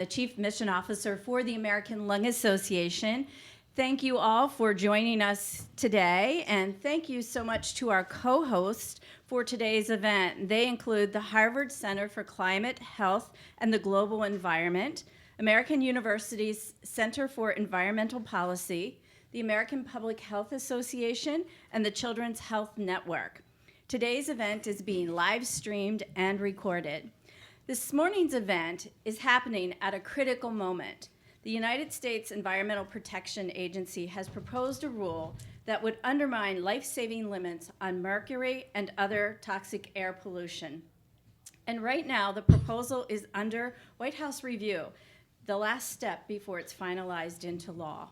the Chief Mission Officer for the American Lung Association. Thank you all for joining us today, and thank you so much to our co-hosts for today's event. They include the Harvard Center for Climate, Health, and the Global Environment, American University's Center for Environmental Policy, the American Public Health Association, and the Children's Health Network. Today's event is being live streamed and recorded. This morning's event is happening at a critical moment. The United States Environmental Protection Agency has proposed a rule that would undermine life-saving limits on mercury and other toxic air pollution. And right now, the proposal is under White House review, the last step before it's finalized into law.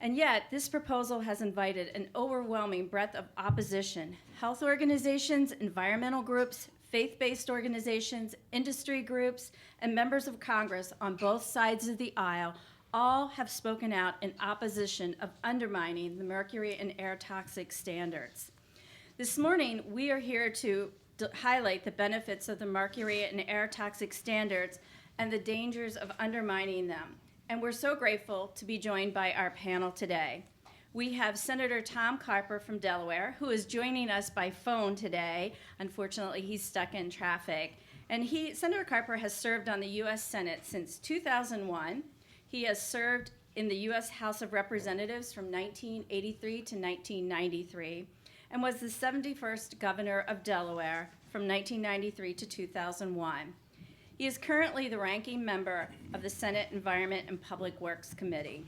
And yet, this proposal has invited an overwhelming breadth of opposition. Health organizations, environmental groups, faith-based organizations, industry groups, and members of Congress on both sides of the aisle all have spoken out in opposition of undermining the mercury and air toxic standards. This morning, we are here to highlight the benefits of the mercury and air toxic standards and the dangers of undermining them. And we're so grateful to be joined by our panel today. We have Senator Tom Carper from Delaware, who is joining us by phone today. Unfortunately, he's stuck in traffic. And Senator Carper has served on the U.S. Senate since 2001. He has served in the U.S. House of Representatives from 1983 to 1993, and was the 71st governor of Delaware from 1993 to 2001. He is currently the ranking member of the Senate Environment and Public Works Committee.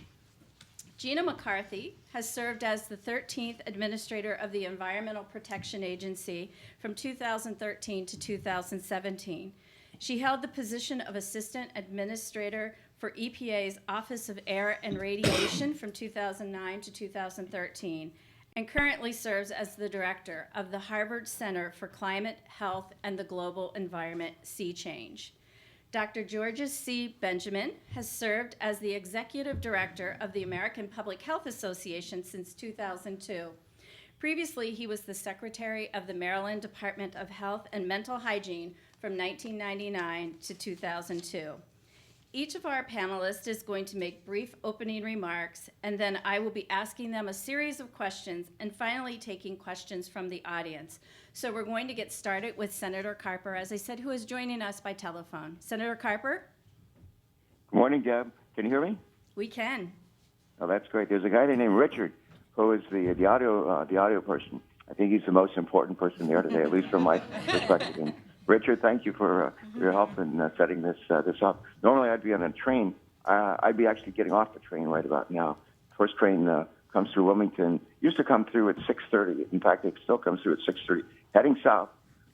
Gina McCarthy has served as the 13th Administrator of the Environmental Protection Agency from 2013 to 2017. She held the position of Assistant Administrator for EPA's Office of Air and Radiation from 2009 to 2013, and currently serves as the Director of the Harvard Center for Climate, Health, and the Global Environment, Sea Change. Dr. Georges C. Benjamin has served as the Executive Director of the American Public Health Association since 2002. Previously, he was the Secretary of the Maryland Department of Health and Mental Hygiene from 1999 to 2002. Each of our panelists is going to make brief opening remarks, and then I will be asking them a series of questions and finally taking questions from the audience. So we're going to get started with Senator Carper, as I said, who is joining us by telephone. Senator Carper? Good morning, Deb. Can you hear me? We can. Oh, that's great. There's a guy named Richard who is the audio person. I think he's the most important person there today, at least from my perspective. And Richard, thank you for your help in setting this up. Normally, I'd be on a train. I'd be actually getting off the train right about now. First train comes through Wilmington. Used to come through at 6:30. In fact, it still comes through at 6:30, heading south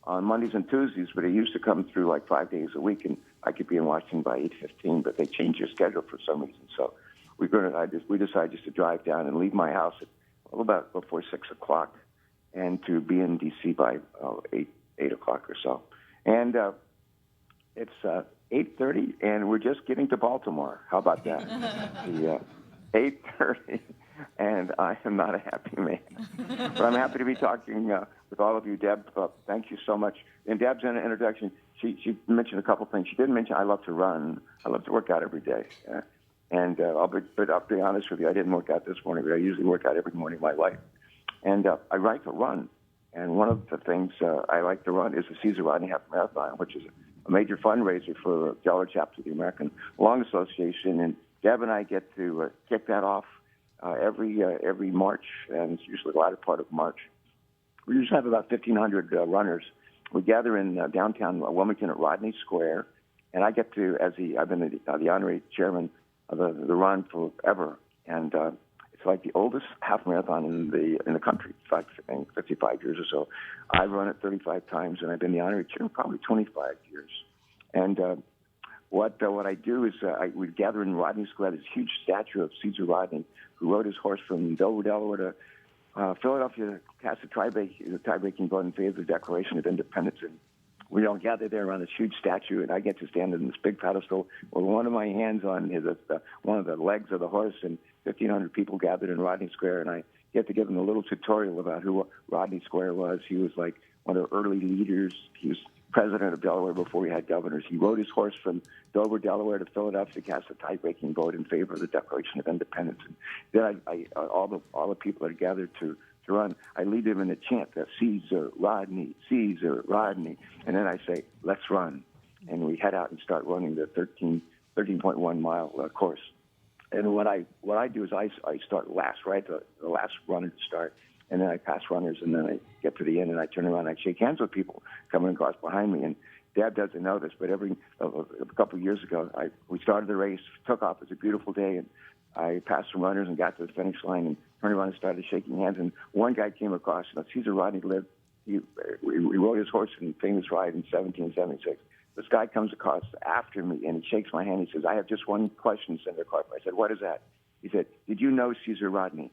on Mondays and Tuesdays. But it used to come through like 5 days a week, and I could be in Washington by 8:15. But they changed their schedule for some reason, so we decided just to drive down and leave my house at about before 6 o'clock, and to be in D.C. by 8 o'clock or so. And it's 8:30, and we're just getting to Baltimore. How about that? 8:30, and I am not a happy man. But I'm happy to be talking with all of you. Deb, thank you so much. In Deb's introduction, she mentioned a couple things. She did mention I love to run. I love to work out every day. And I'll be honest with you, I didn't work out this morning, but I usually work out every morning of my life. And I like to run. And one of the things I like to run is the Cesar Rodney Half Marathon, which is a major fundraiser for the Untitled Chapter of the American Lung Association. And Deb and I get to kick that off every March, and it's usually the latter part of March. We usually have about 1,500 runners. We gather in downtown Wilmington at Rodney Square, and I get to, I've been the honorary chairman of the run forever, and it's like the oldest half marathon in the country. It's like, I think, 55 years or so. I've run it 35 times, and I've been the honorary chairman probably 25 years. And what I do is we gather in Rodney Square, this huge statue of Cesar Rodney, who rode his horse from Dover, Delaware to Philadelphia to cast the tie-breaking vote in favor of the Declaration of Independence. And we all gather there around this huge statue, and I get to stand in this big pedestal with one of my hands on one of the legs of the horse, and 1,500 people gathered in Rodney Square, and I get to give them a little tutorial about who Rodney Square was. He was like one of the early leaders. He was president of Delaware before we had governors. He rode his horse from Dover, Delaware to Philadelphia to cast a tie-breaking vote in favor of the Declaration of Independence. And then all the people that are gathered to run, I lead them in a chant that Caesar, Rodney, and then I say, let's run. And we head out and start running the 13.1 mile course. And what I do is I start last, right, the last runner to start, and then I pass runners, and then I get to the end, and I turn around and I shake hands with people coming across behind me. And Deb doesn't know this, but a couple of years ago, we started the race, took off. It was a beautiful day, and I passed some runners and got to the finish line and turned around and started shaking hands. And one guy came across. Caesar Rodney lived. He rode his horse in a famous ride in 1776. This guy comes across after me, and he shakes my hand. He says, I have just one question, Senator Carper. I said, what is that? He said, did you know Caesar Rodney?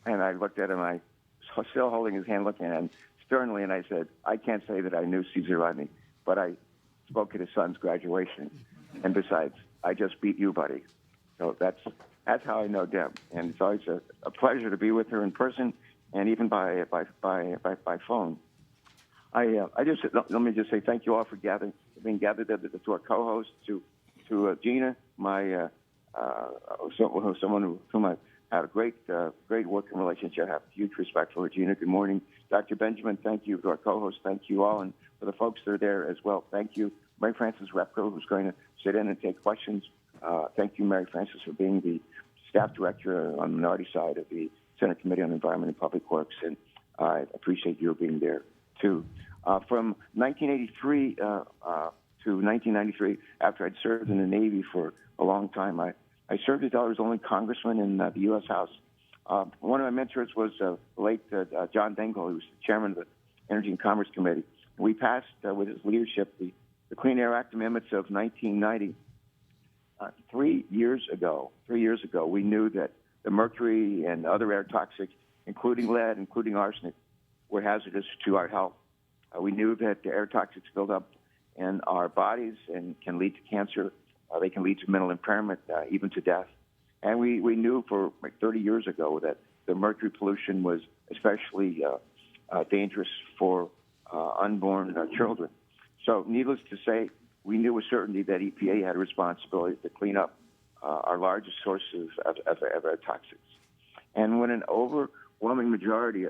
And I looked at him, I was still holding his hand, looking at him sternly, and I said, I can't say that I knew Caesar Rodney, but I spoke at his son's graduation. And besides, I just beat you, buddy. So that's how I know Deb. And it's always a pleasure to be with her in person and even by phone. Let me just say thank you all for being gathered, to our co-host, to Gina, someone whom I had a great working relationship. I have huge respect for her. Gina, good morning. Dr. Benjamin, thank you. To our co-host, thank you all. And for the folks that are there as well, thank you. Mary Frances Repko, who's going to sit in and take questions. Thank you, Mary Frances, for being the staff director on the minority side of the Senate Committee on Environment and Public Works. And I appreciate your being there, too. From 1983 to 1993, after I'd served in the Navy for a long time, I served as Delaware's only congressman in the U.S. House. One of my mentors was late John Dingell, who was the chairman of the Energy and Commerce Committee. We passed, with his leadership, the Clean Air Act amendments of 1990. 3 years ago, we knew that the mercury and other air toxics, including lead, including arsenic, were hazardous to our health. We knew that the air toxics build up in our bodies and can lead to cancer. They can lead to mental impairment, even to death. And we knew for 30 years ago that the mercury pollution was especially dangerous for unborn children. So needless to say, we knew with certainty that EPA had a responsibility to clean up our largest sources of air toxics. And when an overwhelming majority,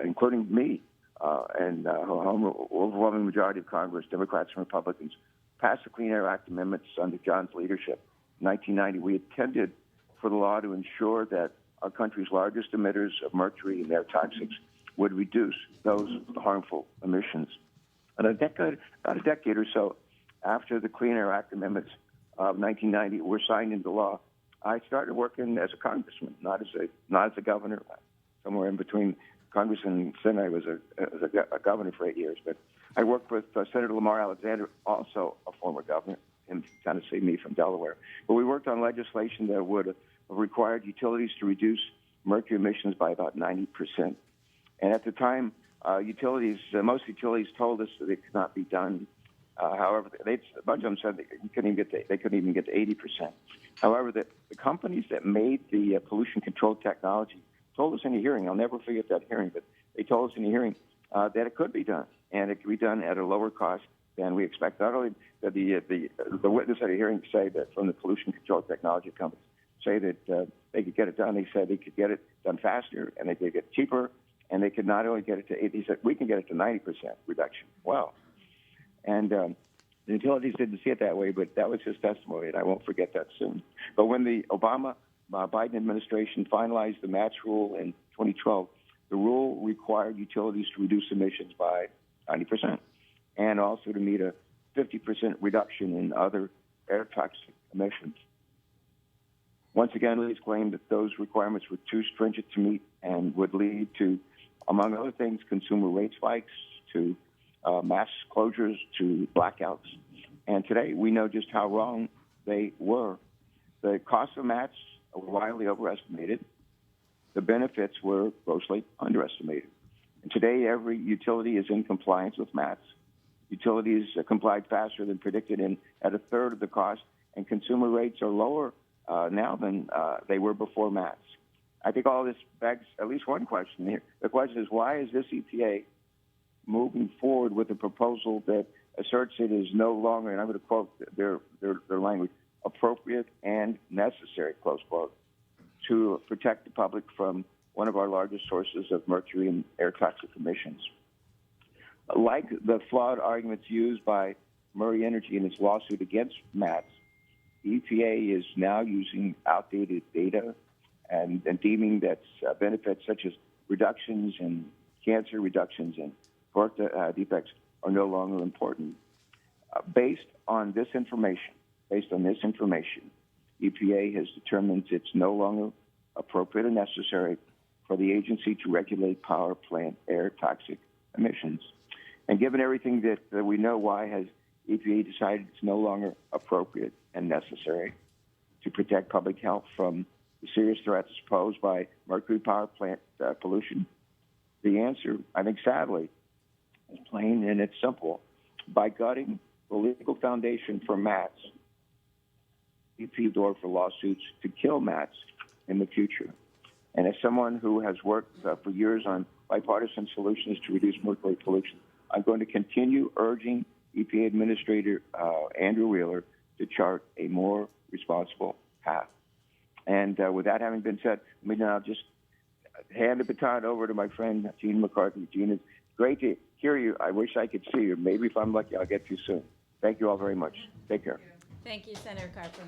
including me, and overwhelming majority of Congress, Democrats and Republicans, passed the Clean Air Act amendments under John's leadership in 1990, we intended for the law to ensure that our country's largest emitters of mercury and air toxics would reduce those harmful emissions. And about a decade or so after the Clean Air Act amendments of 1990 were signed into law, I started working as a congressman, not as a governor. Somewhere in between Congress and Senate, I was a governor for 8 years. But I worked with Senator Lamar Alexander, also a former governor in Tennessee, me from Delaware. But we worked on legislation that would have required utilities to reduce mercury emissions by about 90%. And at the time, most utilities told us that it could not be done. However, a bunch of them said they couldn't even get to 80%. However, the companies that made the pollution control technology told us in a hearing, I'll never forget that hearing, but they told us in a hearing that it could be done, and it could be done at a lower cost than we expect. Not only did the witness at a hearing say that from the pollution control technology companies say that they could get it done, they said they could get it done faster, and they could get it cheaper, and they could not only get it to 80%, he said, we can get it to 90% reduction. Wow. And the utilities didn't see it that way, but that was his testimony, and I won't forget that soon. But when the Obama-Biden administration finalized the MATS rule in 2012, the rule required utilities to reduce emissions by 90% and also to meet a 50% reduction in other air toxic emissions. Once again, Lee's claimed that those requirements were too stringent to meet and would lead to, among other things, consumer rate spikes, to mass closures, to blackouts. And today we know just how wrong they were. The costs of MATS were wildly overestimated. The benefits were grossly underestimated. And today every utility is in compliance with MATS. Utilities complied faster than predicted and at a third of the cost, and consumer rates are lower now than they were before MATS. I think all this begs at least one question here. The question is, why is this EPA moving forward with a proposal that asserts it is no longer, and I'm going to quote their language, appropriate and necessary, close quote, to protect the public from one of our largest sources of mercury and air toxic emissions. Like the flawed arguments used by Murray Energy in its lawsuit against MATS, EPA is now using outdated data and deeming that benefits such as reductions in cancer, reductions in birth defects are no longer important. Based on this information, EPA has determined it's no longer appropriate or necessary for the agency to regulate power plant air toxic emissions. And given everything that we know, why has EPA decided it's no longer appropriate and necessary to protect public health from the serious threats posed by mercury power plant pollution? The answer, I think, sadly, is plain and it's simple. By gutting the legal foundation for MATS, EPA door for lawsuits to kill MATS in the future. And as someone who has worked for years on bipartisan solutions to reduce mercury pollution, I'm going to continue urging EPA Administrator Andrew Wheeler to chart a more responsible path. And with that having been said, let me now just hand the baton over to my friend Gina McCarthy. Gina, it's great to hear you. I wish I could see you. Maybe if I'm lucky, I'll get to you soon. Thank you all very much. Take care. Thank you, Senator Carper.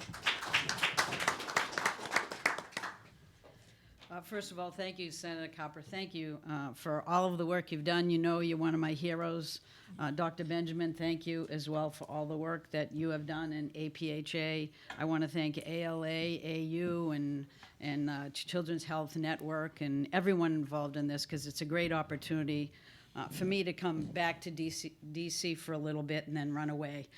First of all, thank you, Senator Carper. Thank you for all of the work you've done. You know you're one of my heroes. Dr. Benjamin, thank you as well for all the work that you have done in APHA. I want to thank ALA, AU, and Children's Health Network and everyone involved in this, because it's a great opportunity for me to come back to DC for a little bit and then run away,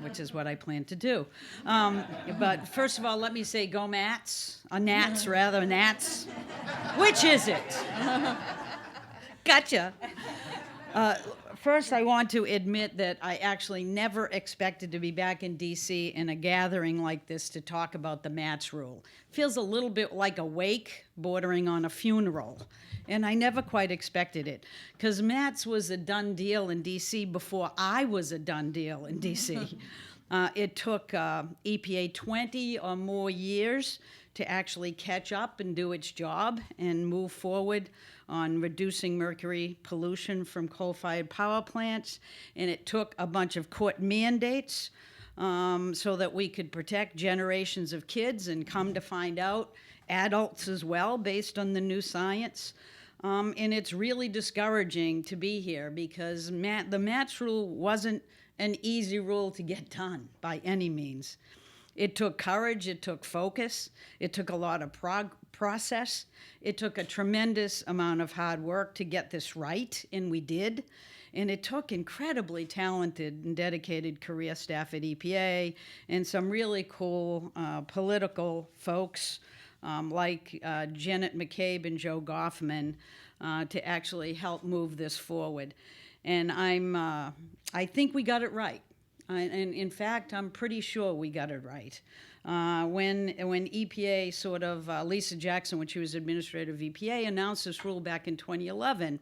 which is what I plan to do. But first of all, let me say go Mats, Nats rather, Nats. Which is it? Gotcha. First, I want to admit that I actually never expected to be back in D.C. in a gathering like this to talk about the MATS rule. Feels a little bit like a wake bordering on a funeral, and I never quite expected it, because MATS was a done deal in D.C. before I was a done deal in D.C. It took EPA 20 or more years to actually catch up and do its job and move forward on reducing mercury pollution from coal-fired power plants. And it took a bunch of court mandates so that we could protect generations of kids, and come to find out, adults as well, based on the new science. And it's really discouraging to be here, because the MATS rule wasn't an easy rule to get done by any means. It took courage, it took focus, it took a lot of process, it took a tremendous amount of hard work to get this right, and we did. And it took incredibly talented and dedicated career staff at EPA and some really cool political folks like Janet McCabe and Joe Goffman to actually help move this forward. And I think we got it right. And in fact, I'm pretty sure we got it right. When EPA sort of, Lisa Jackson, when she was administrator of EPA, announced this rule back in 2011,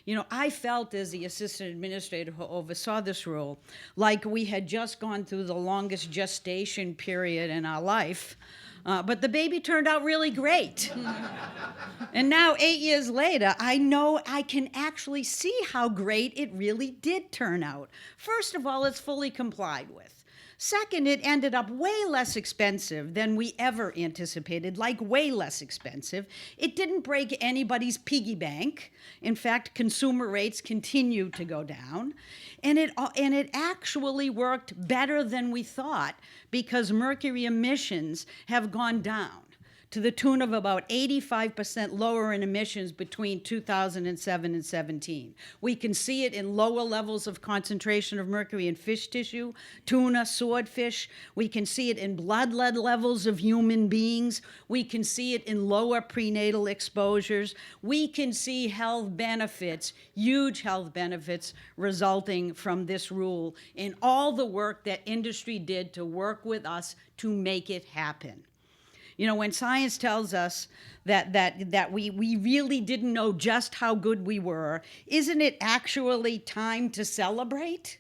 you know, I felt as the assistant administrator who oversaw this rule, like we had just gone through the longest gestation period in our life. But the baby turned out really great. And now, 8 years later, I know I can actually see how great it really did turn out. First of all, it's fully complied with. Second, it ended up way less expensive than we ever anticipated, like way less expensive. It didn't break anybody's piggy bank. In fact, consumer rates continue to go down. And it actually worked better than we thought, because mercury emissions have gone down to the tune of about 85% lower in emissions between 2007 and 17. We can see it in lower levels of concentration of mercury in fish tissue, tuna, swordfish. We can see it in blood lead levels of human beings. We can see it in lower prenatal exposures. We can see health benefits, huge health benefits, resulting from this rule and all the work that industry did to work with us to make it happen. You know, when science tells us that we really didn't know just how good we were, isn't it actually time to celebrate?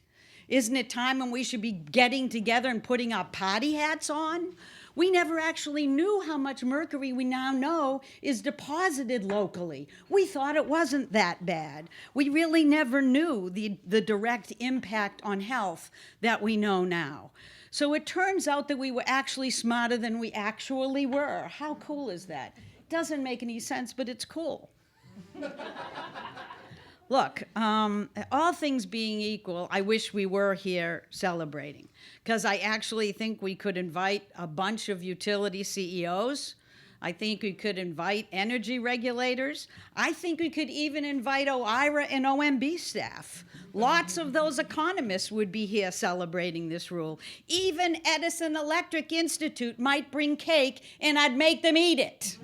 Isn't it time when we should be getting together and putting our party hats on? We never actually knew how much mercury we now know is deposited locally. We thought it wasn't that bad. We really never knew the direct impact on health that we know now. So it turns out that we were actually smarter than we actually were. How cool is that? Doesn't make any sense, but it's cool. Look, all things being equal, I wish we were here celebrating, because I actually think we could invite a bunch of utility CEOs. I think we could invite energy regulators. I think we could even invite OIRA and OMB staff. Lots of those economists would be here celebrating this rule. Even Edison Electric Institute might bring cake, and I'd make them eat it.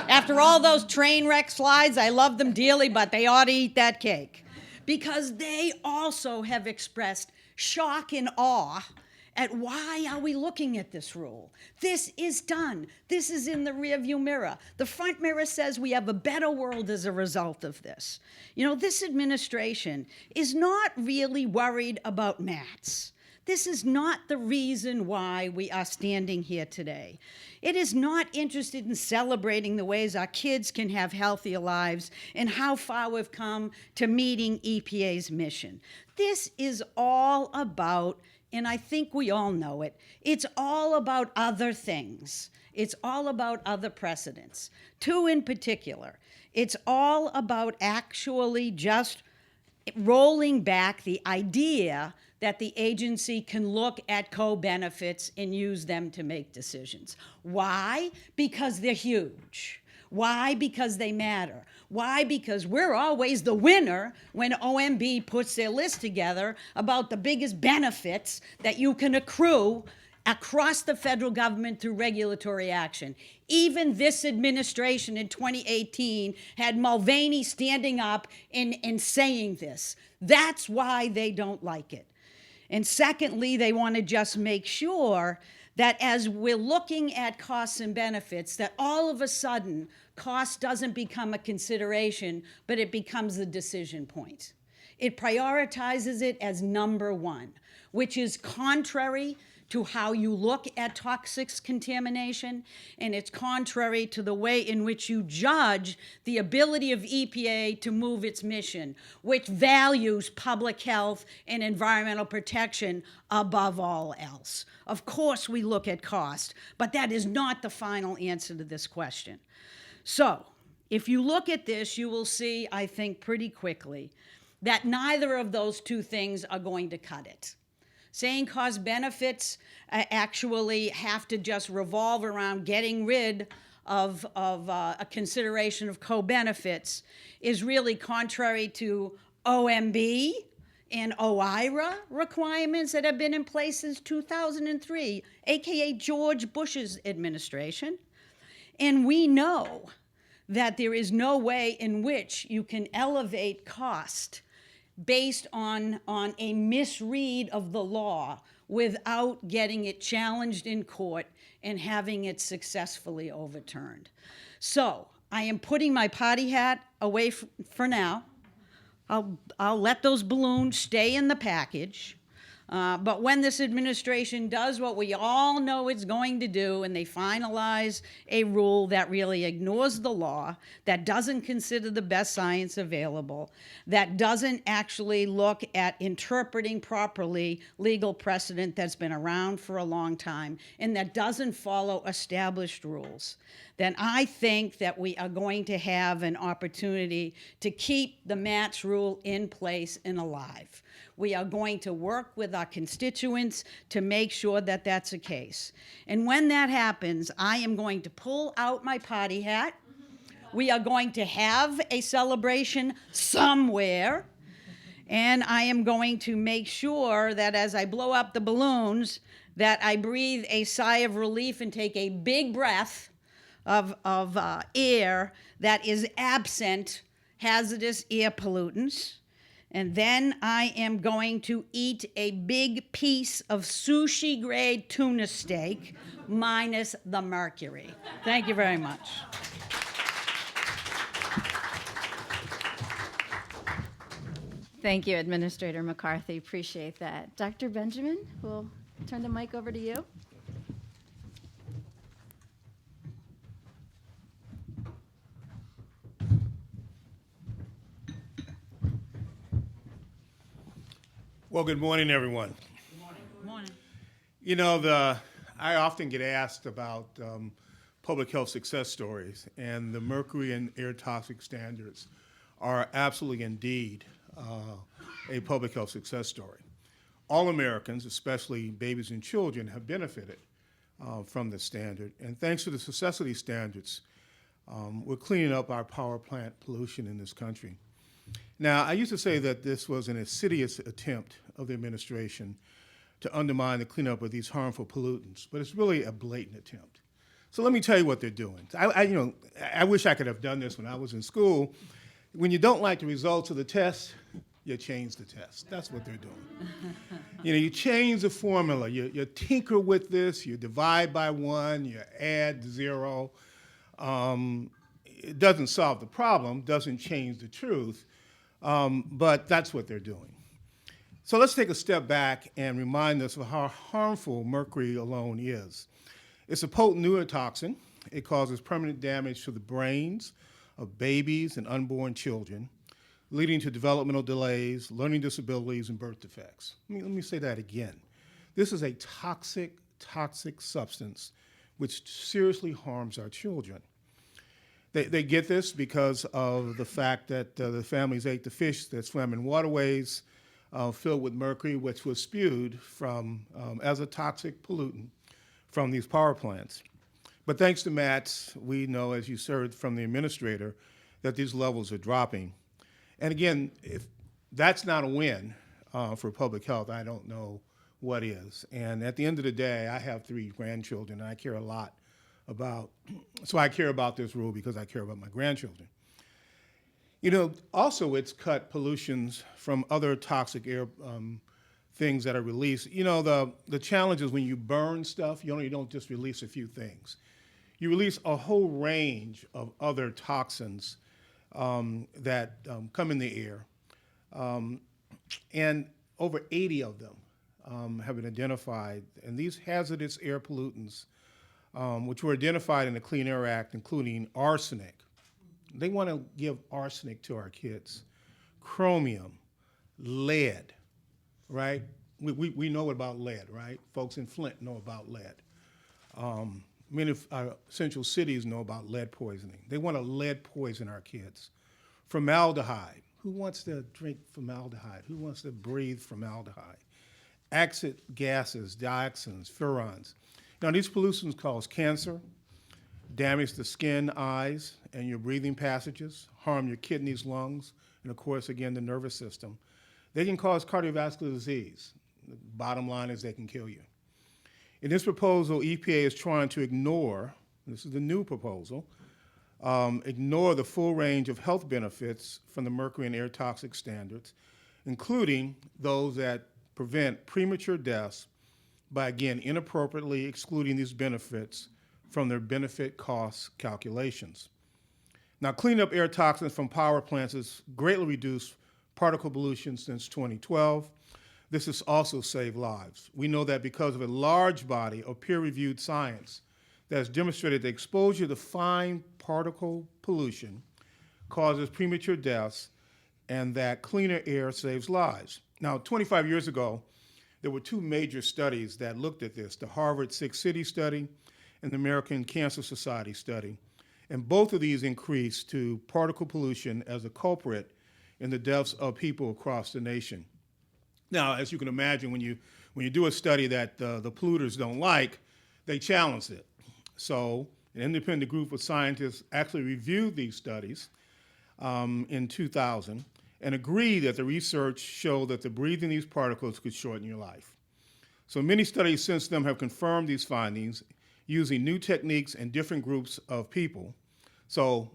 After all those train wreck slides, I love them dearly, but they ought to eat that cake. Because they also have expressed shock and awe at why are we looking at this rule. This is done. This is in the rearview mirror. The front mirror says we have a better world as a result of this. You know, this administration is not really worried about MATS. This is not the reason why we are standing here today. It is not interested in celebrating the ways our kids can have healthier lives and how far we've come to meeting EPA's mission. This is all about, and I think we all know it, it's all about other things. It's all about other precedents. Two in particular. It's all about actually just rolling back the idea that the agency can look at co-benefits and use them to make decisions. Why? Because they're huge. Why? Because they matter. Why? Because we're always the winner when OMB puts their list together about the biggest benefits that you can accrue across the federal government through regulatory action. Even this administration in 2018 had Mulvaney standing up and saying this. That's why they don't like it. And secondly, they want to just make sure that as we're looking at costs and benefits, that all of a sudden cost doesn't become a consideration, but it becomes the decision point. It prioritizes it as number one, which is contrary to how you look at toxic contamination, and it's contrary to the way in which you judge the ability of EPA to move its mission, which values public health and environmental protection above all else. Of course we look at cost, but that is not the final answer to this question. So, if you look at this, you will see, I think, pretty quickly that neither of those two things are going to cut it. Saying cost benefits actually have to just revolve around getting rid of a consideration of co-benefits is really contrary to OMB and OIRA requirements that have been in place since 2003, aka George Bush's administration. And we know that there is no way in which you can elevate cost based on a misread of the law without getting it challenged in court and having it successfully overturned. So I am putting my party hat away for now. I'll let those balloons stay in the package. But when this administration does what we all know it's going to do, and they finalize a rule that really ignores the law, that doesn't consider the best science available, that doesn't actually look at interpreting properly legal precedent that's been around for a long time, and that doesn't follow established rules, then I think that we are going to have an opportunity to keep the MATS rule in place and alive. We are going to work with our constituents to make sure that that's the case. And when that happens, I am going to pull out my party hat. We are going to have a celebration somewhere. And I am going to make sure that as I blow up the balloons, that I breathe a sigh of relief and take a big breath of air that is absent hazardous air pollutants, And then I am going to eat a big piece of sushi grade tuna steak minus the mercury. Thank you very much. Thank you, Administrator McCarthy. Appreciate that. Dr. Benjamin, we'll turn the mic over to you. Well, good morning, everyone. Good morning. You know, I often get asked about public health success stories, and the mercury and air toxic standards are absolutely indeed a public health success story. All Americans, especially babies and children, have benefited from this standard, and thanks to the success of these standards, we're cleaning up our power plant pollution in this country. Now, I used to say that this was an insidious attempt of the administration to undermine the cleanup of these harmful pollutants, but it's really a blatant attempt. So let me tell you what they're doing. I wish I could have done this when I was in school. When you don't like the results of the test, you change the test. That's what they're doing. You change the formula. You tinker with this. You divide by 1. You add 0. It doesn't solve the problem. Doesn't change the truth. But that's what they're doing. So let's take a step back and remind us of how harmful mercury alone is. It's a potent neurotoxin. It causes permanent damage to the brains of babies and unborn children, leading to developmental delays, learning disabilities, and birth defects. Let me say that again. This is a toxic substance which seriously harms our children. They get this because of the fact that the families ate the fish that swam in waterways filled with mercury, which was spewed from as a toxic pollutant from these power plants. But thanks to MATS, we know, as you heard from the administrator, that these levels are dropping. And again, if that's not a win for public health, I don't know what is. And at the end of the day, I have 3 grandchildren, and I care a lot so I care about this rule because I care about my grandchildren. Also it's cut pollutions from other toxic air things that are released. The challenge is when you burn stuff, you don't just release a few things. You release a whole range of other toxins that come in the air. And over 80 of them have been identified. And these hazardous air pollutants, which were identified in the Clean Air Act, including arsenic. They want to give arsenic to our kids. Chromium, lead, right? We know about lead, right? Folks in Flint know about lead. Many of our central cities know about lead poisoning. They want to lead poison our kids. Formaldehyde. Who wants to drink formaldehyde? Who wants to breathe formaldehyde? Acid gases, dioxins, furans. Now, these pollutants cause cancer, damage the skin, eyes, and your breathing passages, harm your kidneys, lungs, and of course, again, the nervous system. They can cause cardiovascular disease. The bottom line is they can kill you. In this proposal, EPA is trying to ignore, this is the new proposal, ignore the full range of health benefits from the mercury and air toxic standards, including those that prevent premature deaths by, again, inappropriately excluding these benefits from their benefit cost calculations. Now, cleaning up air toxins from power plants has greatly reduced particle pollution since 2012. This has also saved lives. We know that because of a large body of peer-reviewed science that has demonstrated that exposure to fine particle pollution causes premature deaths and that cleaner air saves lives. Now, 25 years ago, there were 2 major studies that looked at this, the Harvard 6-City study and the American Cancer Society study. And both of these increased to particle pollution as a culprit in the deaths of people across the nation. Now, as you can imagine, when you do a study that the polluters don't like, they challenge it. So an independent group of scientists actually reviewed these studies in 2000 and agreed that the research showed that the breathing these particles could shorten your life. So many studies since then have confirmed these findings using new techniques and different groups of people. So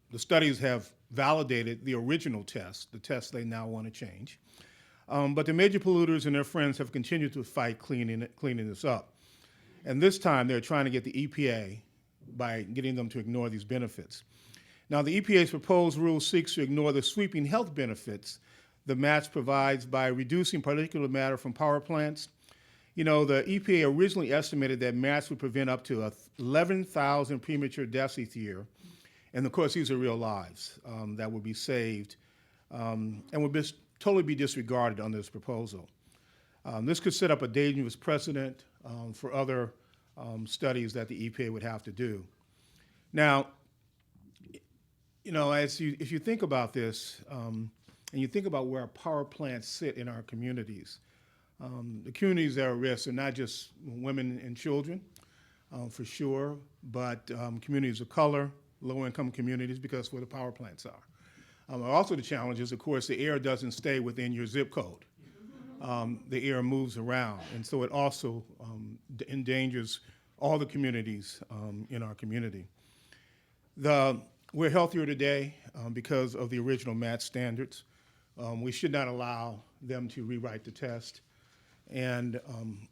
the studies have validated the original test, the test they now want to change. But the major polluters and their friends have continued to fight cleaning this up. And this time they're trying to get the EPA by getting them to ignore these benefits. Now, the EPA's proposed rule seeks to ignore the sweeping health benefits the MATS provides by reducing particulate matter from power plants. You know, the EPA originally estimated that MATS would prevent up to 11,000 premature deaths each year. And of course, these are real lives that would be saved and would totally be disregarded under this proposal. This could set up a dangerous precedent for other studies that the EPA would have to do. Now, you know, if you think about this, and you think about where our power plants sit in our communities, the communities that are at risk are not just women and children, for sure, but communities of color, low-income communities, because that's where the power plants are. Also the challenge is, of course, the air doesn't stay within your zip code. The air moves around, and so it also endangers all the communities in our community. We're healthier today because of the original MATS standards. We should not allow them to rewrite the test. And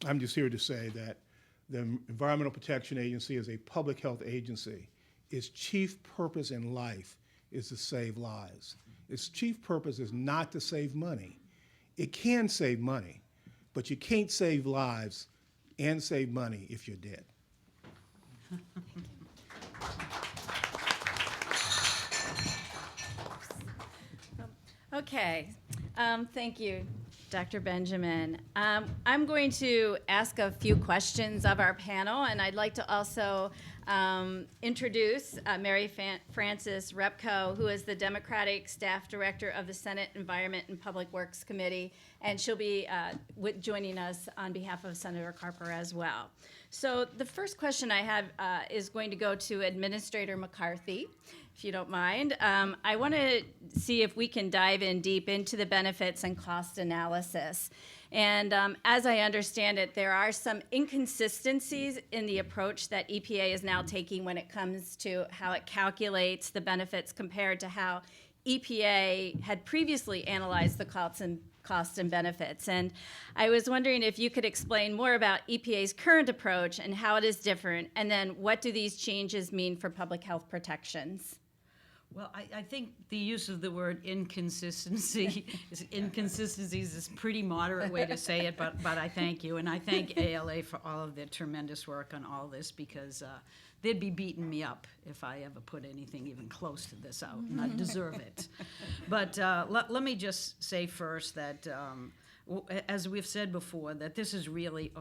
I'm just here to say that the Environmental Protection Agency is a public health agency. Its chief purpose in life is to save lives. Its chief purpose is not to save money. It can save money, but you can't save lives and save money if you're dead. Okay, thank you, Dr. Benjamin. I'm going to ask a few questions of our panel, and I'd like to also introduce Mary Frances Repko, who is the Democratic Staff Director of the Senate Environment and Public Works Committee, and she'll be joining us on behalf of Senator Carper as well. So the first question I have is going to go to Administrator McCarthy, if you don't mind. I want to see if we can dive in deep into the benefits and cost analysis. And as I understand it, there are some inconsistencies in the approach that EPA is now taking when it comes to how it calculates the benefits compared to how EPA had previously analyzed the costs and benefits. And I was wondering if you could explain more about EPA's current approach and how it is different, and then what do these changes mean for public health protections? Well, I think the use of the word inconsistencies is a pretty moderate way to say it, but I thank you. And I thank ALA for all of their tremendous work on all this, because they'd be beating me up if I ever put anything even close to this out, and I deserve it. But let me just say first that, as we've said before, that this is really,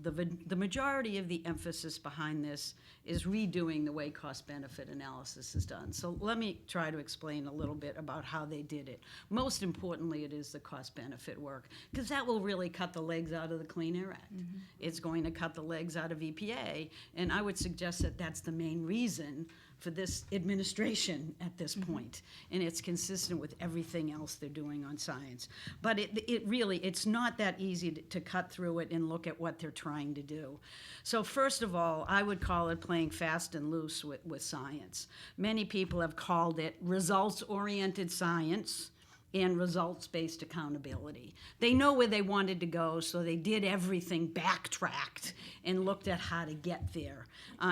the majority of the emphasis behind this is redoing the way cost-benefit analysis is done. So let me try to explain a little bit about how they did it. Most importantly, it is the cost-benefit work, because that will really cut the legs out of the Clean Air Act. Mm-hmm. It's going to cut the legs out of EPA, and I would suggest that that's the main reason for this administration at this point, and it's consistent with everything else they're doing on science. But it's not that easy to cut through it and look at what they're trying to do. So first of all, I would call it playing fast and loose with science. Many people have called it results-oriented science and results-based accountability. They know where they wanted to go, so they did everything, backtracked, and looked at how to get there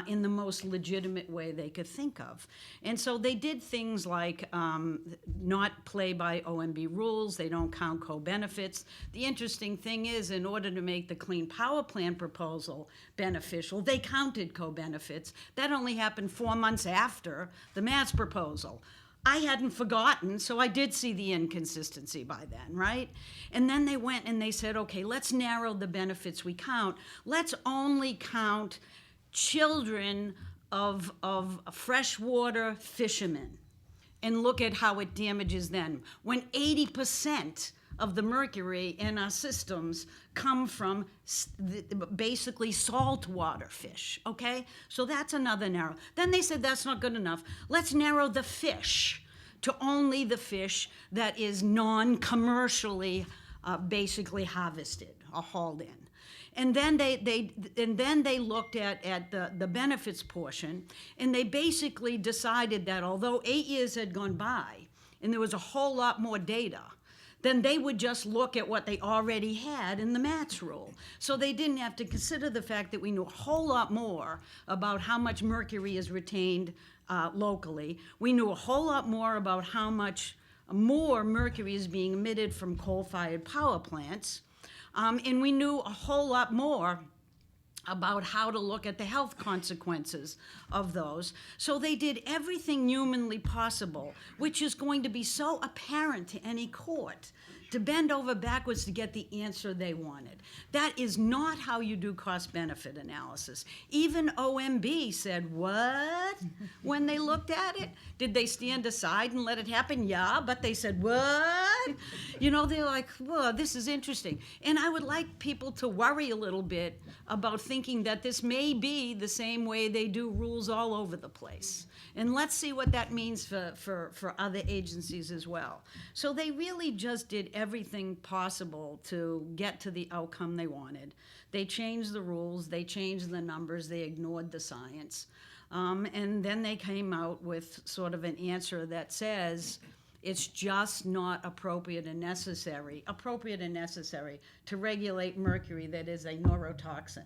in the most legitimate way they could think of. And so they did things like not play by OMB rules. They don't count co-benefits. The interesting thing is, in order to make the Clean Power Plan proposal beneficial, they counted co-benefits. That only happened 4 months after the MATS proposal. I hadn't forgotten, so I did see the inconsistency by then, right? And then they went and they said, okay, let's narrow the benefits we count. Let's only count children of freshwater fishermen and look at how it damages them, when 80% of the mercury in our systems come from basically saltwater fish, okay? So that's another narrow. Then they said that's not good enough. Let's narrow the fish to only the fish that is non-commercially basically harvested or hauled in. And then they looked at the benefits portion, and they basically decided that although 8 years had gone by, and there was a whole lot more data, then they would just look at what they already had in the MATS rule. So they didn't have to consider the fact that we knew a whole lot more about how much mercury is retained locally. We knew a whole lot more about how much more mercury is being emitted from coal-fired power plants. And we knew a whole lot more about how to look at the health consequences of those. So they did everything humanly possible, which is going to be so apparent to any court, to bend over backwards to get the answer they wanted. That is not how you do cost-benefit analysis. Even OMB said, what? When they looked at it? Did they stand aside and let it happen? Yeah, but they said, what? You know, they're like, whoa, this is interesting. And I would like people to worry a little bit about thinking that this may be the same way they do rules all over the place. And let's see what that means for other agencies as well. So they really just did everything possible to get to the outcome they wanted. They changed the rules, they changed the numbers, they ignored the science. And then they came out with sort of an answer that says it's just not appropriate and necessary to regulate mercury that is a neurotoxin.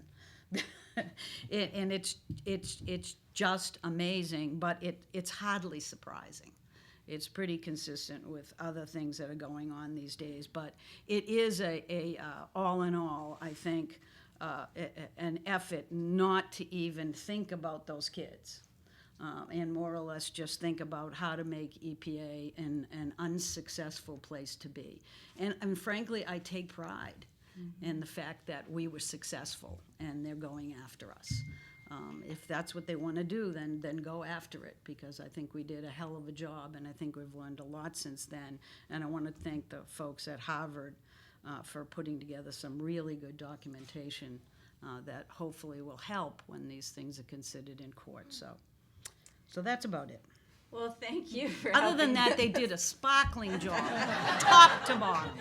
And it's just amazing, but it's hardly surprising. It's pretty consistent with other things that are going on these days, but it is all in all, I think, an effort not to even think about those kids, and more or less just think about how to make EPA an unsuccessful place to be. And frankly, I take pride in the fact that we were successful and they're going after us. If that's what they want to do, then go after it, because I think we did a hell of a job, and I think we've learned a lot since then. And I want to thank the folks at Harvard for putting together some really good documentation that hopefully will help when these things are considered in court. So that's about it. Well, thank you for Other than helping that, they did a sparkling job, top to bottom.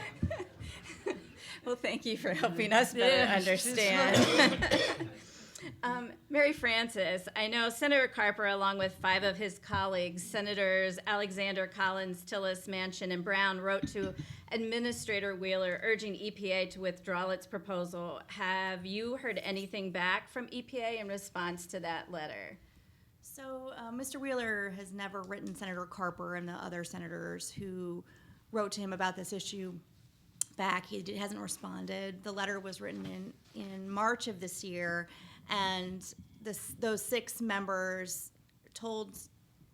Well, thank you for helping us better Yeah, understand. Mary Frances, I know Senator Carper, along with 5 of his colleagues, Senators Alexander, Collins, Tillis, Manchin, and Brown, wrote to Administrator Wheeler urging EPA to withdraw its proposal. Have you heard anything back from EPA in response to that letter? So Mr. Wheeler has never written Senator Carper and the other senators who wrote to him about this issue back. He hasn't responded. The letter was written in March of this year, and those 6 members told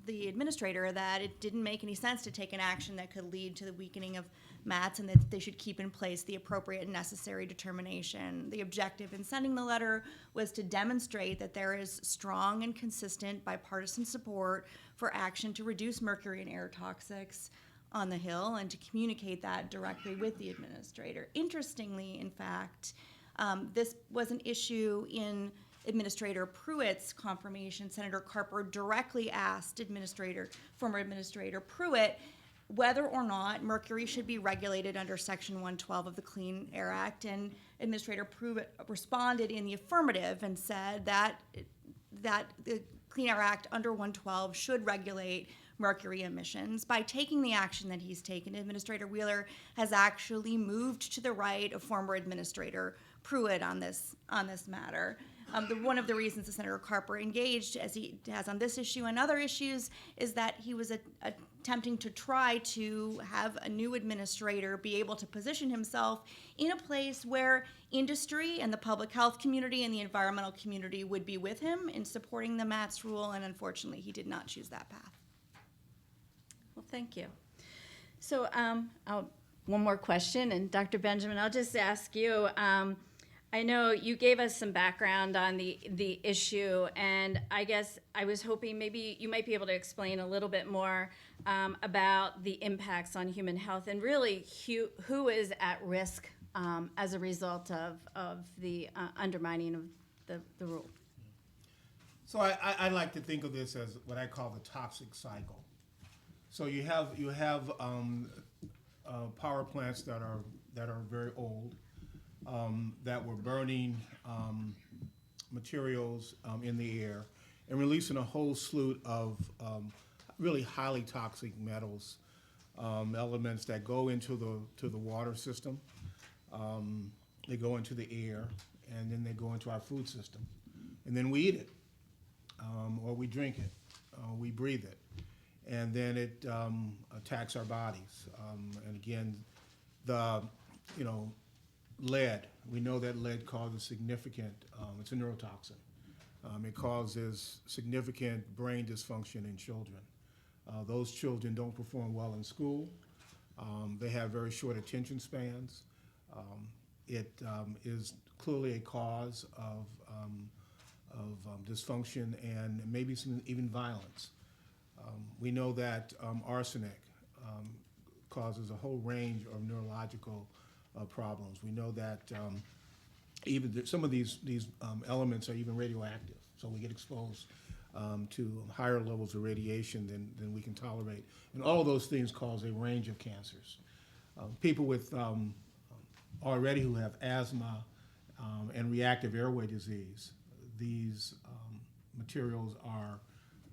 the administrator that it didn't make any sense to take an action that could lead to the weakening of MATS, and that they should keep in place the appropriate and necessary determination. The objective in sending the letter was to demonstrate that there is strong and consistent bipartisan support for action to reduce mercury and air toxics on the Hill, and to communicate that directly with the administrator. Interestingly, in fact, this was an issue in Administrator Pruitt's confirmation. Senator Carper directly asked former Administrator Pruitt whether or not mercury should be regulated under Section 112 of the Clean Air Act, and Administrator Pruitt responded in the affirmative and said that the Clean Air Act under 112 should regulate mercury emissions. By taking the action that he's taken, Administrator Wheeler has actually moved to the right of former Administrator Pruitt on this matter. One of the reasons that Senator Carper engaged, as he has on this issue and other issues, is that he was attempting to try to have a new administrator be able to position himself in a place where industry and the public health community and the environmental community would be with him in supporting the MATS rule, and unfortunately he did not choose that path. Well, thank you. So one more question, and Dr. Benjamin, I'll just ask you, I know you gave us some background on the issue, and I guess I was hoping maybe you might be able to explain a little bit more about the impacts on human health, and really who is at risk as a result of the undermining of the rule. So I like to think of this as what I call the toxic cycle. So you have power plants that are very old, that were burning materials in the air and releasing a whole slew of really highly toxic metals elements that go into the water system. They go into the air, and then they go into our food system. And then we eat it, or we drink it, we breathe it. And then it attacks our bodies. And again, lead. We know that lead causes significant, it's a neurotoxin. It causes significant brain dysfunction in children. Those children don't perform well in school. They have very short attention spans. It is clearly a cause of dysfunction and maybe even violence. We know that arsenic causes a whole range of neurological problems. We know that even some of these elements are even radioactive, so we get exposed to higher levels of radiation than we can tolerate. And all of those things cause a range of cancers. People with already who have asthma and reactive airway disease, these materials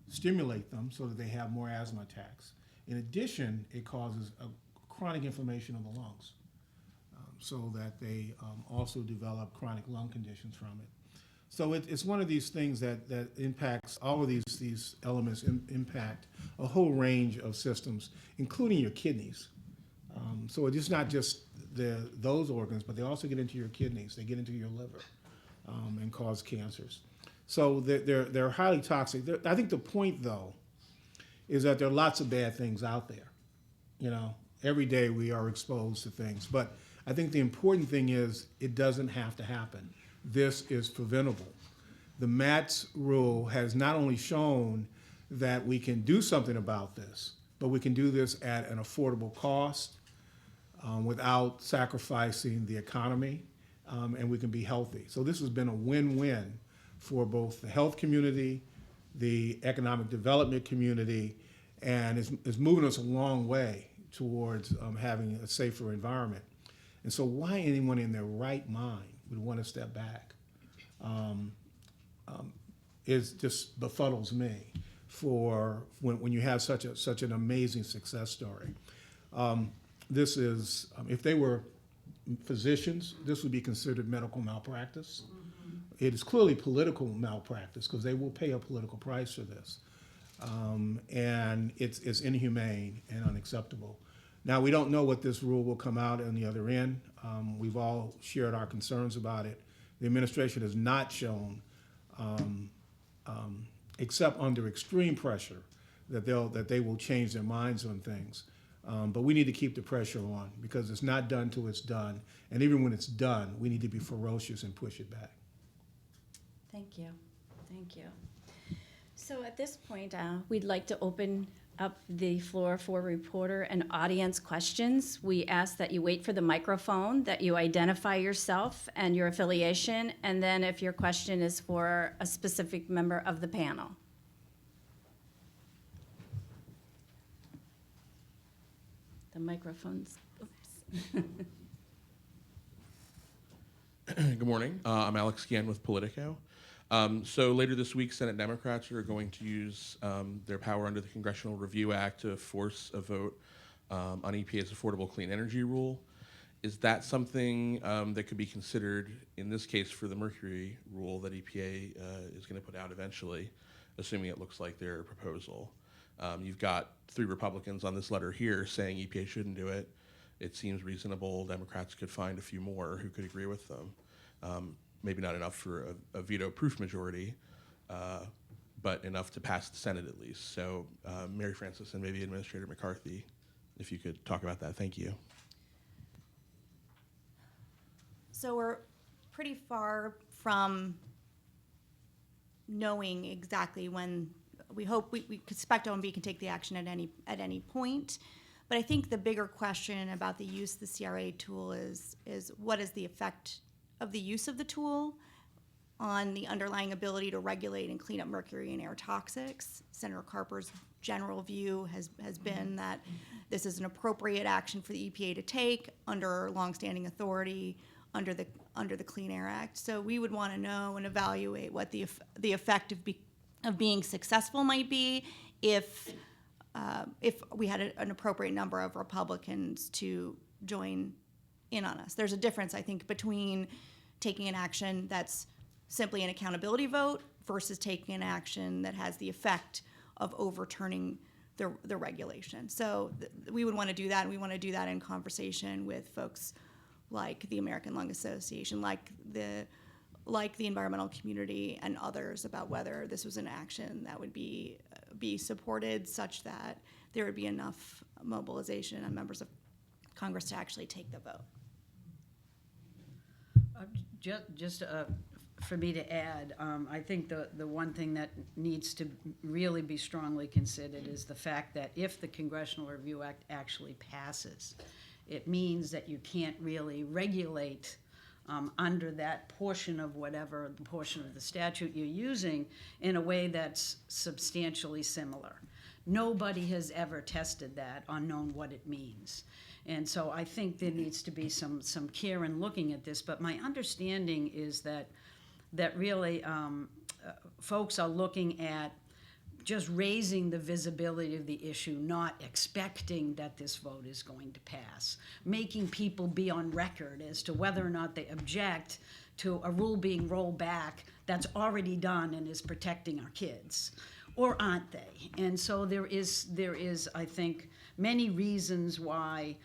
stimulate them so that they have more asthma attacks. In addition, it causes a chronic inflammation of the lungs, so that they also develop chronic lung conditions from it. So it's one of these things that impacts, all of these elements impact a whole range of systems, including your kidneys. So it's not just those organs, but they also get into your kidneys, they get into your liver, and cause cancers. So they're highly toxic. I think the point, though, is that there are lots of bad things out there. Every day we are exposed to things. But I think the important thing is it doesn't have to happen. This is preventable. The MATS rule has not only shown that we can do something about this, but we can do this at an affordable cost without sacrificing the economy, and we can be healthy. So this has been a win-win for both the health community, the economic development community, and it's moving us a long way towards having a safer environment. And so why anyone in their right mind would want to step back is just befuddles me for when you have such an amazing success story. This is, if they were physicians, this would be considered medical malpractice. It is clearly political malpractice because they will pay a political price for this. And it's inhumane and unacceptable. Now, we don't know what this rule will come out on the other end. We've all shared our concerns about it. The administration has not shown, except under extreme pressure, that they will change their minds on things. But we need to keep the pressure on because it's not done till it's done. And even when it's done, we need to be ferocious and push it back. Thank you. Thank you. So at this point, we'd like to open up the floor for reporter and audience questions. We ask that you wait for the microphone, that you identify yourself and your affiliation, and then if your question is for a specific member of the panel. The microphones, oops. Good morning. I'm Alex Gann with Politico. So later this week, Senate Democrats are going to use their power under the Congressional Review Act to force a vote on EPA's Affordable Clean Energy Rule. Is that something that could be considered, in this case, for the Mercury rule that EPA is going to put out eventually, assuming it looks like their proposal? You've got 3 Republicans on this letter here saying EPA shouldn't do it. It seems reasonable. Democrats could find a few more who could agree with them. Maybe not enough for a veto-proof majority, but enough to pass the Senate at least. So Mary Frances and maybe Administrator McCarthy, if you could talk about that. Thank you. So we're pretty far from knowing exactly when. We hope we expect OMB can take the action at any point. But I think the bigger question about the use of the CRA tool is what is the effect of the use of the tool on the underlying ability to regulate and clean up mercury and air toxics. Senator Carper's general view has been that this is an appropriate action for the EPA to take under longstanding authority under the Clean Air Act. So we would want to know and evaluate what the effect of being successful might be if if we had an appropriate number of Republicans to join in on us. There's a difference, I think, between taking an action that's simply an accountability vote versus taking an action that has the effect of overturning the regulation. So we would want to do that, and we want to do that in conversation with folks like the American Lung Association, like the environmental community and others, about whether this was an action that would be supported such that there would be enough mobilization on members of Congress to actually take the vote. Just for me to add, I think the one thing that needs to really be strongly considered is the fact that if the Congressional Review Act actually passes, it means that you can't really regulate under that portion of whatever the portion of the statute you're using in a way that's substantially similar. Nobody has ever tested that or known what it means. And so I think there needs to be some care in looking at this. But my understanding is that really folks are looking at just raising the visibility of the issue, not expecting that this vote is going to pass, making people be on record as to whether or not they object to a rule being rolled back that's already done and is protecting our kids, or aren't they? And so there is, I think, many reasons why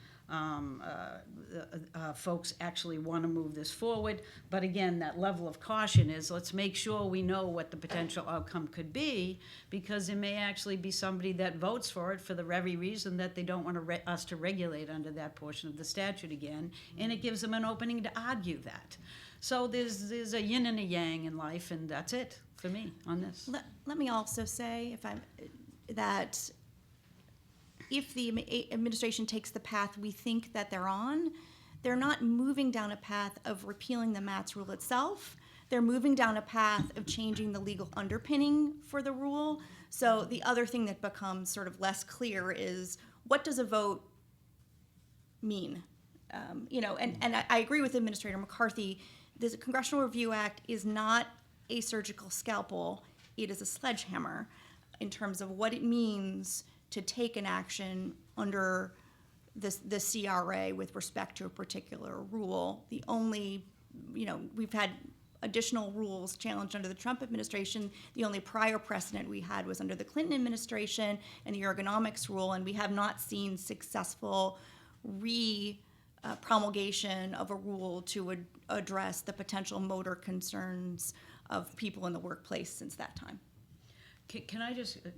folks actually want to move this forward. But again, that level of caution is, let's make sure we know what the potential outcome could be, because there may actually be somebody that votes for it for the very reason that they don't want us to regulate under that portion of the statute again, and it gives them an opening to argue that. So there's a yin and a yang in life, and that's it for me on this. Let me also say, that if the administration takes the path we think that they're on, they're not moving down a path of repealing the MATS rule itself. They're moving down a path of changing the legal underpinning for the rule. So the other thing that becomes sort of less clear is, what does a vote mean? And I agree with Administrator McCarthy. The Congressional Review Act is not a surgical scalpel. It is a sledgehammer in terms of what it means to take an action under the CRA with respect to a particular rule. The only, we've had additional rules challenged under the Trump administration. The only prior precedent we had was under the Clinton administration and the ergonomics rule, and we have not seen successful promulgation of a rule to address the potential motor concerns of people in the workplace since that time. Can I just, do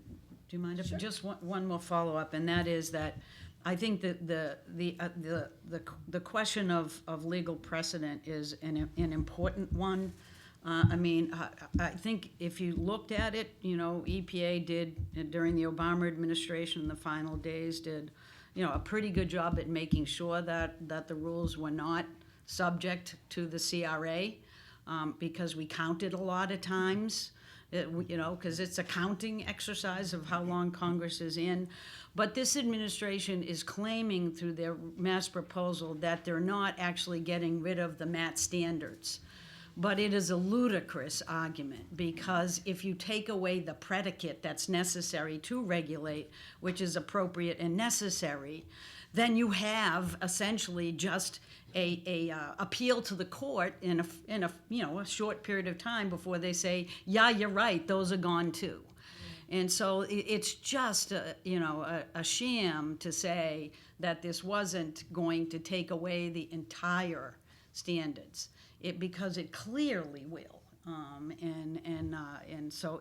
you mind if just one more follow-up, and that is that I think that the question of legal precedent is an important one. I think if you looked at it, EPA did during the Obama administration in the final days did, a pretty good job at making sure that the rules were not subject to the CRA, because we counted a lot of times. Because it's a counting exercise of how long Congress is in. But this administration is claiming through their mass proposal that they're not actually getting rid of the MAT standards. But it is a ludicrous argument, because if you take away the predicate that's necessary to regulate, which is appropriate and necessary, then you have essentially just a appeal to the court in a short period of time before they say, yeah, you're right, those are gone too. And so it's just a sham to say that this wasn't going to take away the entire standards, because it clearly will. And so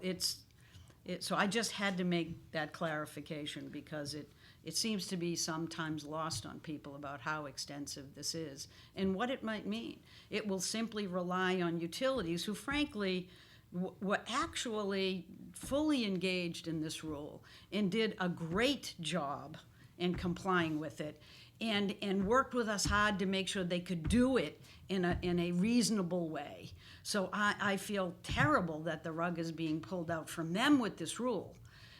so I just had to make that clarification, because it seems to be sometimes lost on people about how extensive this is and what it might mean. It will simply rely on utilities who, frankly, were actually fully engaged in this rule and did a great job in complying with it, and worked with us hard to make sure they could do it in a reasonable way. So I feel terrible that the rug is being pulled out from them with this rule,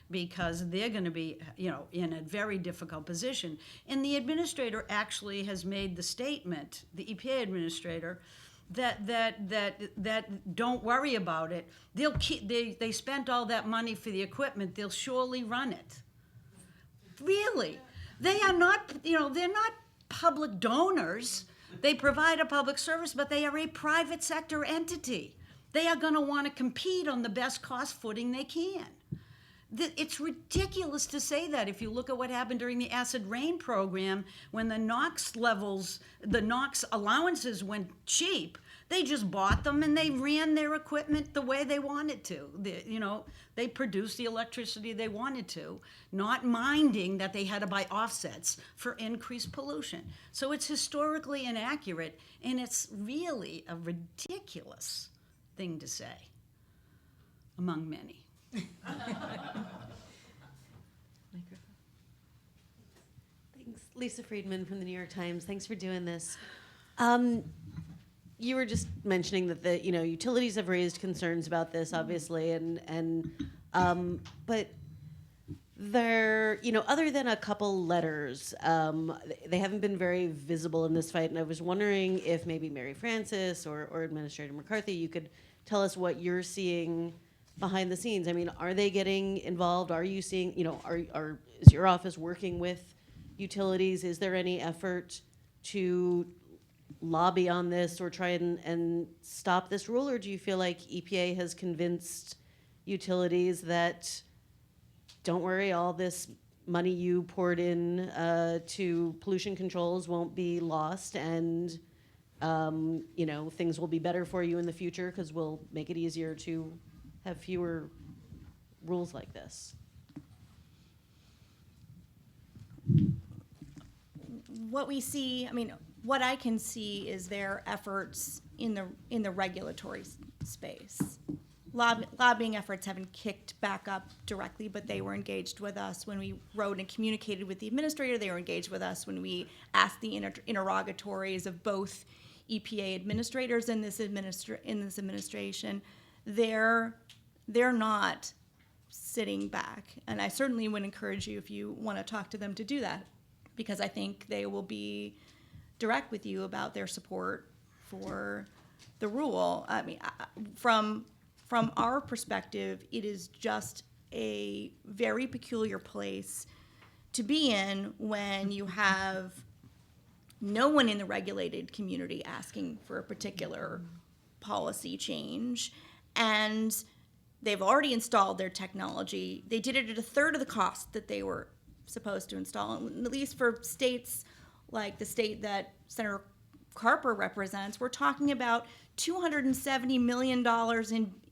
because they're going to be, in a very difficult position. And the administrator actually has made the statement, the EPA administrator, that don't worry about it. They'll keep. They spent all that money for the equipment. They'll surely run it. Really. They are not, they're not public donors. They provide a public service, but they are a private sector entity. They are going to want to compete on the best cost footing they can. It's ridiculous to say that. If you look at what happened during the acid rain program, when the NOx allowances went cheap, they just bought them and they ran their equipment the way they wanted to. They produced the electricity they wanted to, not minding that they had to buy offsets for increased pollution. So it's historically inaccurate, and it's really a ridiculous thing to say, among many. Thanks. Lisa Friedman from the New York Times. Thanks for doing this. You were just mentioning that the utilities have raised concerns about this, obviously, but they're other than a couple letters, they haven't been very visible in this fight. And I was wondering if maybe Mary Frances or Administrator McCarthy, you could tell us what you're seeing behind the scenes. I mean, are they getting involved? Are you seeing, is your office working with utilities? Is there any effort to lobby on this or try and stop this rule? Or do you feel like EPA has convinced utilities that, don't worry, all this money you poured in to pollution controls won't be lost, and things will be better for you in the future because we'll make it easier to have fewer rules like this? What we see, what I can see is their efforts in the regulatory space. Lobbying efforts haven't kicked back up directly, but they were engaged with us when we wrote and communicated with the administrator. They were engaged with us when we asked the interrogatories of both EPA administrators in this administration. They're not sitting back, and I certainly would encourage you, if you want to talk to them, to do that, because I think they will be direct with you about their support for the rule. From our perspective, it is just a very peculiar place to be in when you have no one in the regulated community asking for a particular policy change, and they've already installed their technology. They did it at a third of the cost that they were supposed to install, and at least for states like the state that Senator Carper represents, we're talking about $270 million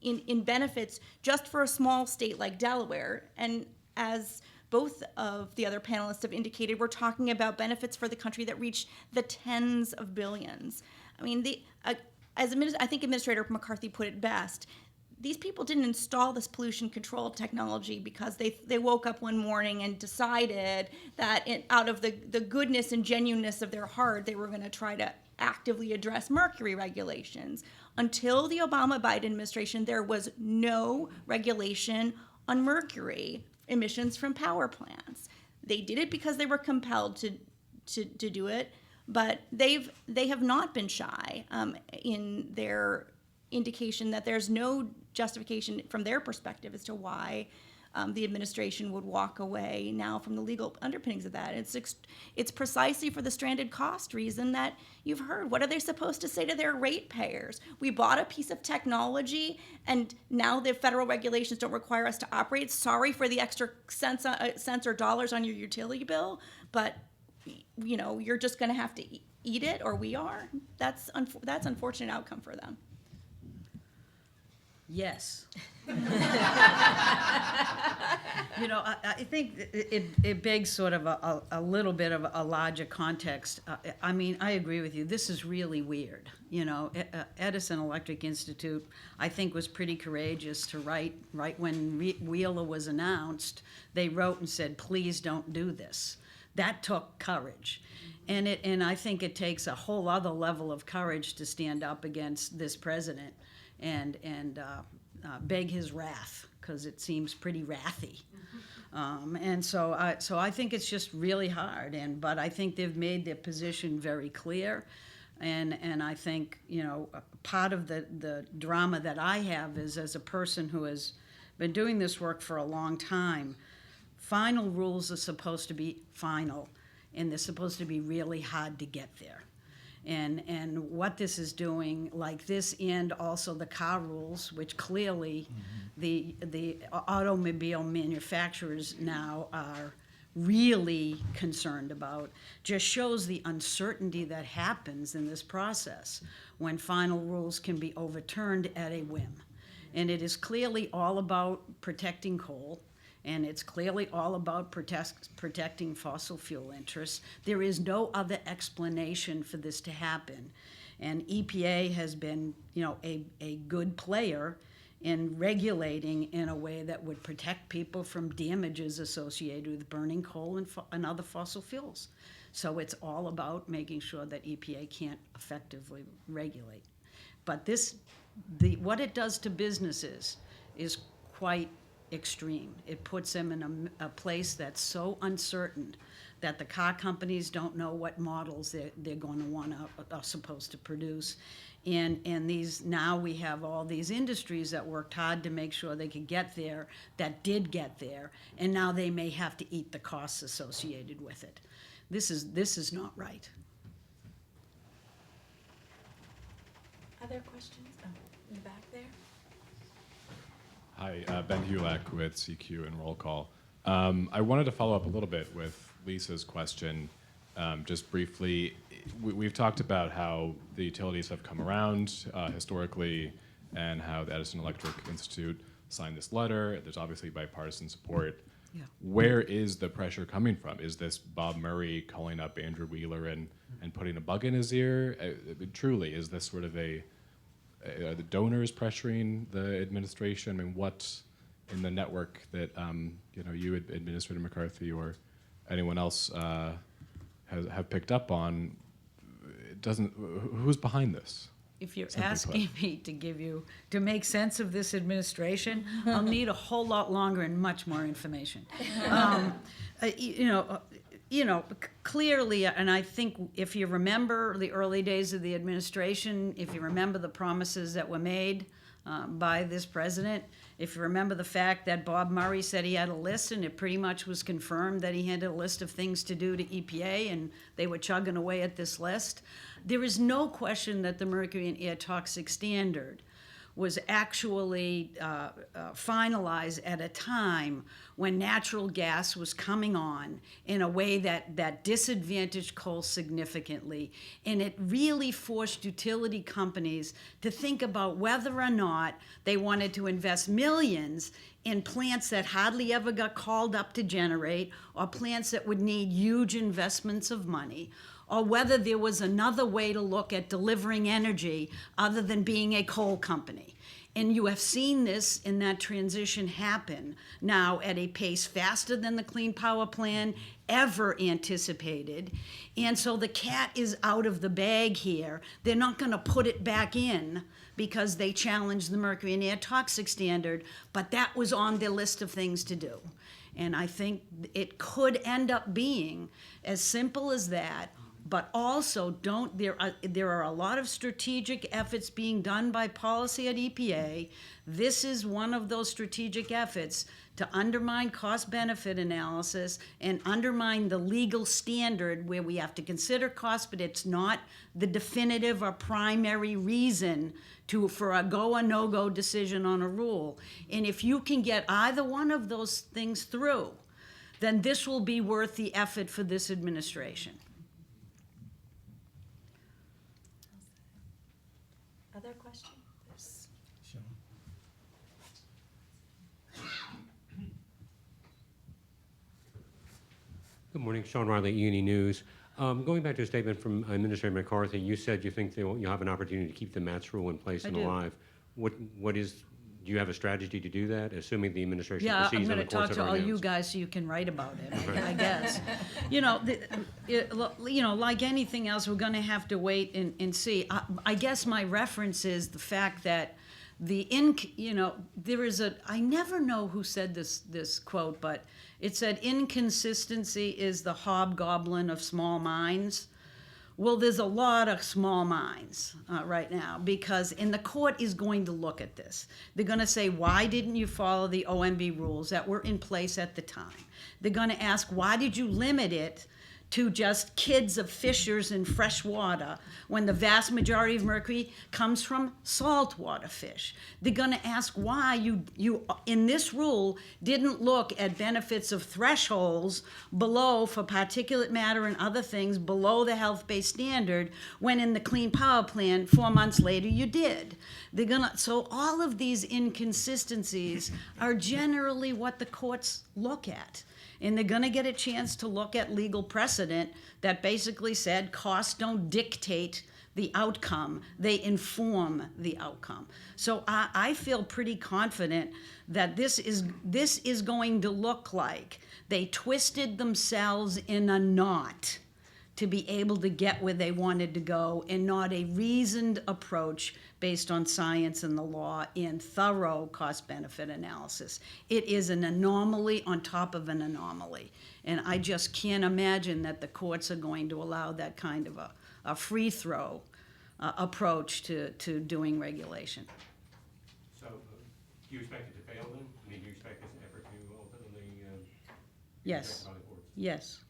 in benefits just for a small state like Delaware. And as both of the other panelists have indicated, we're talking about benefits for the country that reach the tens of billions. I think Administrator McCarthy put it best. These people didn't install this pollution control technology because they woke up one morning and decided that out of the goodness and genuineness of their heart, they were going to try to actively address mercury regulations. Until the Obama-Biden administration, there was no regulation on mercury emissions from power plants. They did it because they were compelled to do it, but they have not been shy in their indication that there's no justification from their perspective as to why the administration would walk away now from the legal underpinnings of that. It's precisely for the stranded cost reason that you've heard. What are they supposed to say to their ratepayers? We bought a piece of technology, and now the federal regulations don't require us to operate. Sorry for the extra cents or dollars on your utility bill, but you're just going to have to eat it, or we are. That's unfortunate outcome for them. Yes. I think it begs sort of a little bit of a larger context. I agree with you. This is really weird. Edison Electric Institute, I think, was pretty courageous to write right when Wheeler was announced. They wrote and said, please don't do this. That took courage. And I think it takes a whole other level of courage to stand up against this president and beg his wrath, because it seems pretty wrathy. So I think it's just really hard. But I think they've made their position very clear. And I think, part of the drama that I have is, as a person who has been doing this work for a long time, Final rules are supposed to be final, and they're supposed to be really hard to get there. And what this is doing, like this, and also the car rules, which clearly the automobile manufacturers now are really concerned about, just shows the uncertainty that happens in this process when final rules can be overturned at a whim. And it is clearly all about protecting coal, and it's clearly all about protecting fossil fuel interests. There is no other explanation for this to happen. And EPA has been, a good player in regulating in a way that would protect people from damages associated with burning coal and other fossil fuels. So it's all about making sure that EPA can't effectively regulate. But what it does to businesses is quite extreme. It puts them in a place that's so uncertain that the car companies don't know what models they're going to are supposed to produce. And now we have all these industries that worked hard to make sure they could get there, that did get there, and now they may have to eat the costs associated with it. This is not right. Other questions? Oh, in the back there. Hi, Ben Hulek with CQ and Roll Call. I wanted to follow up a little bit with Lisa's question, just briefly. We've talked about how the utilities have come around historically and how the Edison Electric Institute signed this letter. There's obviously bipartisan support. Yeah. Where is the pressure coming from? Is this Bob Murray calling up Andrew Wheeler and putting a bug in his ear? Truly, is this sort of are the donors pressuring the administration? I mean, what in the network that you, Administrator McCarthy, or anyone else have picked up on? It doesn't. Who's behind this? If you're Simply asking me to make sense of this administration, I'll need a whole lot longer and much more information. Clearly, and I think if you remember the early days of the administration, if you remember the promises that were made by this president, if you remember the fact that Bob Murray said he had a list, and it pretty much was confirmed that he had a list of things to do to EPA, and they were chugging away at this list, there is no question that the Mercury and Air Toxic Standard was actually finalized at a time when natural gas was coming on in a way that disadvantaged coal significantly. And it really forced utility companies to think about whether or not they wanted to invest millions in plants that hardly ever got called up to generate, or plants that would need huge investments of money, or whether there was another way to look at delivering energy other than being a coal company. And you have seen this in that transition happen now at a pace faster than the Clean Power Plan ever anticipated. And so the cat is out of the bag here. They're not going to put it back in because they challenged the Mercury and Air Toxic Standard, but that was on their list of things to do. And I think it could end up being as simple as that. But also, there are a lot of strategic efforts being done by policy at EPA. This is one of those strategic efforts to undermine cost-benefit analysis and undermine the legal standard where we have to consider cost, but it's not the definitive or primary reason for a go or no-go decision on a rule. And if you can get either one of those things through, then this will be worth the effort for this administration. Other questions? Good morning, Sean Riley, E&E News. Going back to a statement from Administrator McCarthy, you said you think you'll have an opportunity to keep the MATS rule in place and I do. alive. Do you have a strategy to do that, assuming the administration Yeah, I'm proceeds on going the to course talk of to our all you notes? guys so you can write about it, I guess. Like anything else, we're going to have to wait and see. I guess my reference is the fact that there is I never know who said this quote, but it said, inconsistency is the hobgoblin of small minds. Well, there's a lot of small minds right now, because the court is going to look at this. They're going to say, why didn't you follow the OMB rules that were in place at the time? They're going to ask, why did you limit it to just kids of fishers in fresh water when the vast majority of mercury comes from saltwater fish? They're going to ask why you in this rule didn't look at benefits of thresholds below for particulate matter and other things below the health-based standard, when in the Clean Power Plan 4 months later you did. So all of these inconsistencies are generally what the courts look at. And they're going to get a chance to look at legal precedent that basically said costs don't dictate the outcome, they inform the outcome. So I feel pretty confident that this is going to look like they twisted themselves in a knot to be able to get where they wanted to go, and not a reasoned approach based on science and the law in thorough cost-benefit analysis. It is an anomaly on top of an anomaly, and I just can't imagine that the courts are going to allow that kind of a free-throw approach to doing regulation. So, do you expect it to fail then? I mean, do you expect this effort to ultimately be Yes. rejected by the courts? Yes.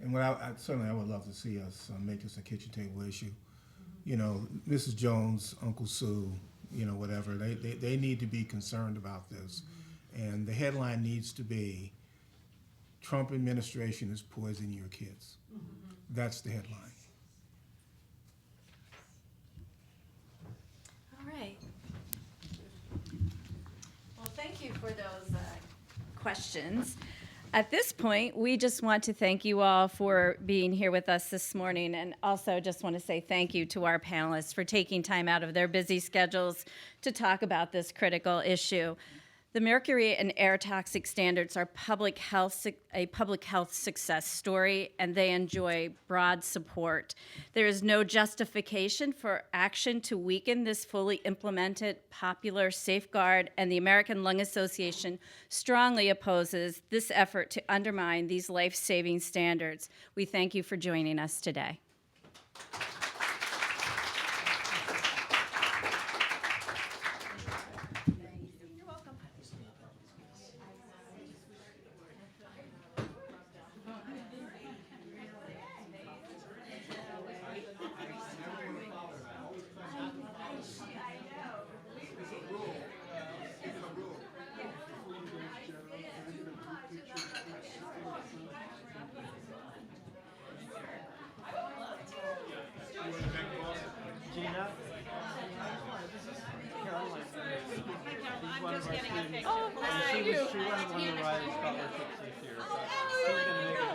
And what certainly I would love to see us make this a kitchen table issue. You know, Mrs. Jones, Uncle Sue, you know, whatever, they need to be concerned about this. And the headline needs to be, Trump administration is poisoning your kids. That's the headline. All right. Well, thank you for those questions. At this point, we just want to thank you all for being here with us this morning, and also just want to say thank you to our panelists for taking time out of their busy schedules to talk about this critical issue. The mercury and air toxic standards are a public health success story, and they enjoy broad support. There is no justification for action to weaken this fully implemented popular safeguard, and the American Lung Association strongly opposes this effort to undermine these life-saving standards. We thank you for joining us today. Gina? I'm just getting a picture. She won one of the Riley scholarships this year. So she's gonna make a difference.